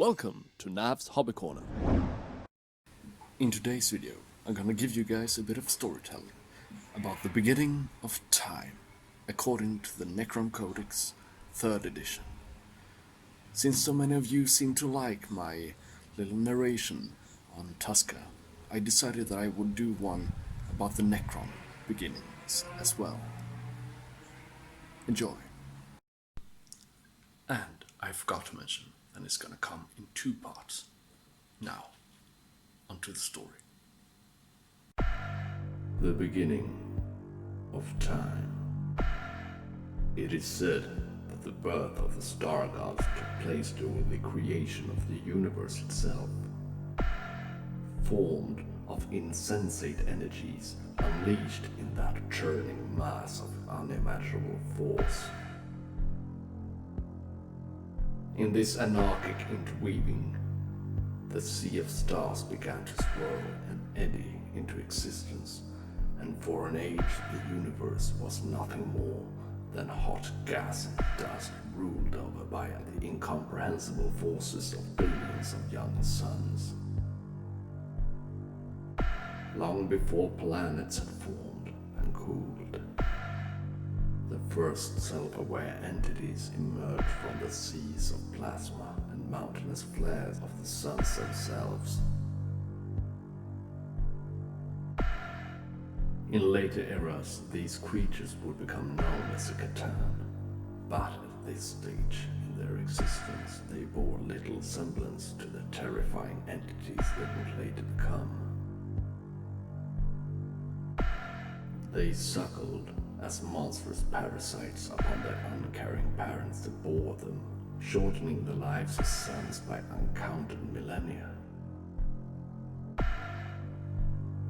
Welcome to Nav's Hobby Corner. In today's video, I'm gonna give you guys a bit of storytelling about the beginning of time, according to the Necron Codex 3rd edition. Since so many of you seem to like my little narration on Tusca, I decided that I would do one about the Necron beginnings as well. Enjoy. And I forgot to mention, and it's gonna come in 2 parts. Now, onto the story. The beginning of time. It is said that the birth of the star gods took place during the creation of the universe itself, formed of insensate energies unleashed in that churning mass of unimaginable force. In this anarchic interweaving, the sea of stars began to swirl and eddy into existence, and for an age the universe was nothing more than hot gas and dust ruled over by the incomprehensible forces of billions of young suns. Long before planets had formed and cooled, the first self-aware entities emerged from the seas of plasma and mountainous flares of the suns themselves. In later eras, these creatures would become known as the Catan, but at this stage in their existence they bore little semblance to the terrifying entities that would later become. They suckled as monstrous parasites upon their uncaring parents that bore them, shortening the lives of sons by uncounted millennia.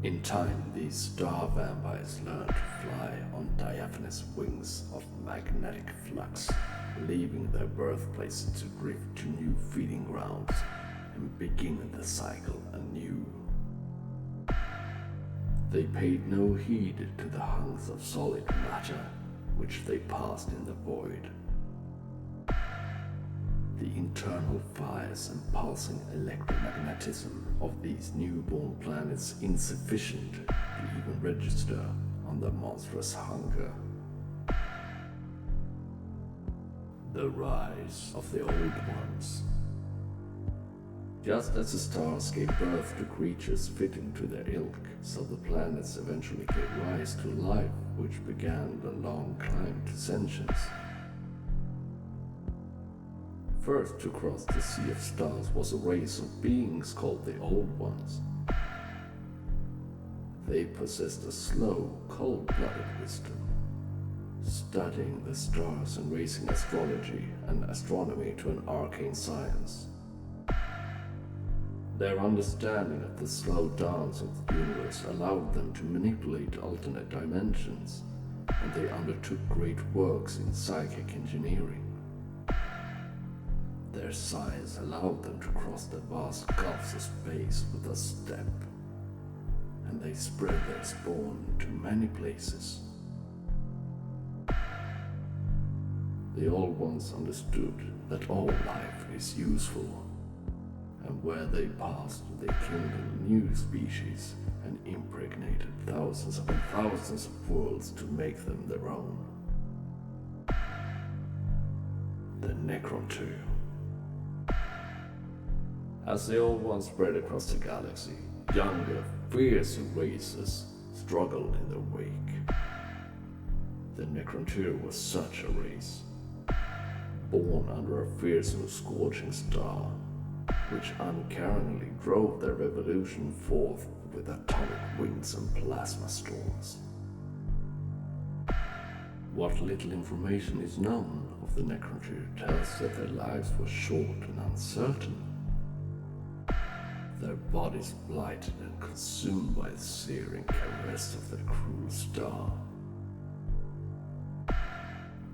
In time, these star vampires learned to fly on diaphanous wings of magnetic flux, leaving their birthplaces to drift to new feeding grounds and begin the cycle anew. They paid no heed to the hunks of solid matter which they passed in the void. The internal fires and pulsing electromagnetism of these newborn planets insufficient to even register on the monstrous hunger. The rise of the Old Ones. Just as the stars gave birth to creatures fitting to their ilk, so the planets eventually gave rise to life which began the long climb to sentience. First to cross the sea of stars was a race of beings called the Old Ones. They possessed a slow, cold-blooded wisdom, studying the stars and raising astrology and astronomy to an arcane science. Their understanding of the slow dance of the universe allowed them to manipulate alternate dimensions, and they undertook great works in psychic engineering. Their science allowed them to cross the vast gulfs of space with a step, and they spread their spawn to many places. The Old Ones understood that all life is useful, and where they passed, they kindled new species and impregnated thousands upon thousands of worlds to make them their own. The Necron 2. As the Old Ones spread across the galaxy, younger, fiercer races struggled in their wake. The Necron 2 was such a race, born under a fearsome scorching star, which uncaringly drove their revolution forth with atomic winds and plasma storms. What little information is known of the Necron 2 tells that their lives were short and uncertain, their bodies blighted and consumed by the searing caress of the cruel star.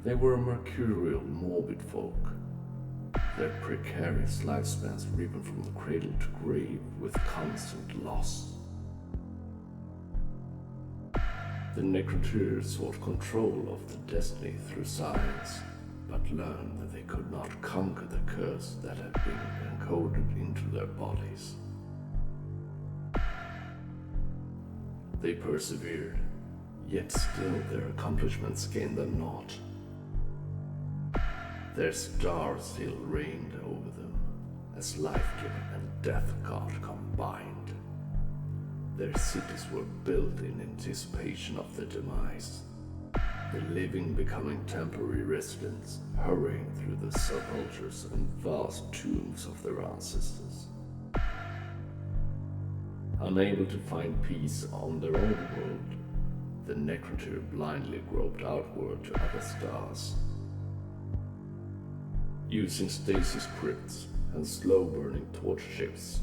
They were a mercurial, morbid folk, their precarious lifespans riven from the cradle to grave with constant loss. The Necron 2 sought control of the destiny through science, but learned that they could not conquer the curse that had been encoded into their bodies. They persevered, yet still their accomplishments gained them naught. Their star still reigned over them, as life-giver and death god combined. Their cities were built in anticipation of their demise, the living becoming temporary residents, hurrying through the sepulchres and vast tombs of their ancestors. Unable to find peace on their own world, the Necrotyr blindly groped outward to other stars. Using stasis crypts and slow-burning torch ships,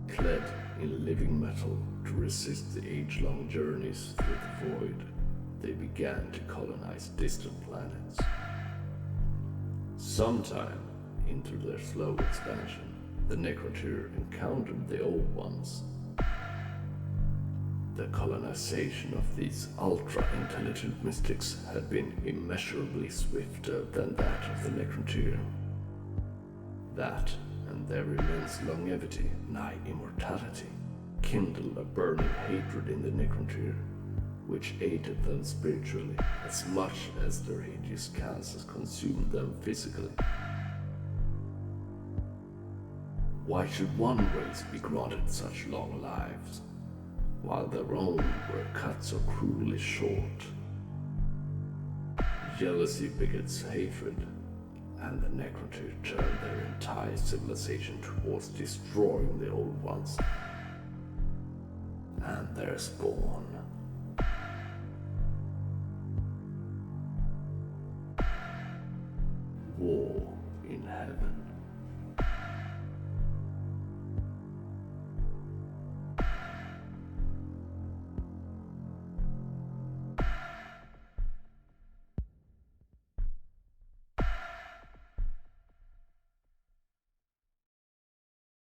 clad in living metal to resist the age-long journeys through the void, they began to colonize distant planets. Sometime into their slow expansion, the Necrotyr encountered the Old Ones. The colonization of these ultra-intelligent mystics had been immeasurably swifter than that of the Necrotyr. That, and their immense longevity, nigh immortality, kindled a burning hatred in the Necrotyr, which aided them spiritually as much as their hideous cancers consumed them physically. Why should one race be granted such long lives, while their own were cut so cruelly short? Jealousy begets hatred, and the Necrotyr turned their entire civilization towards destroying the Old Ones and their spawn. War in heaven.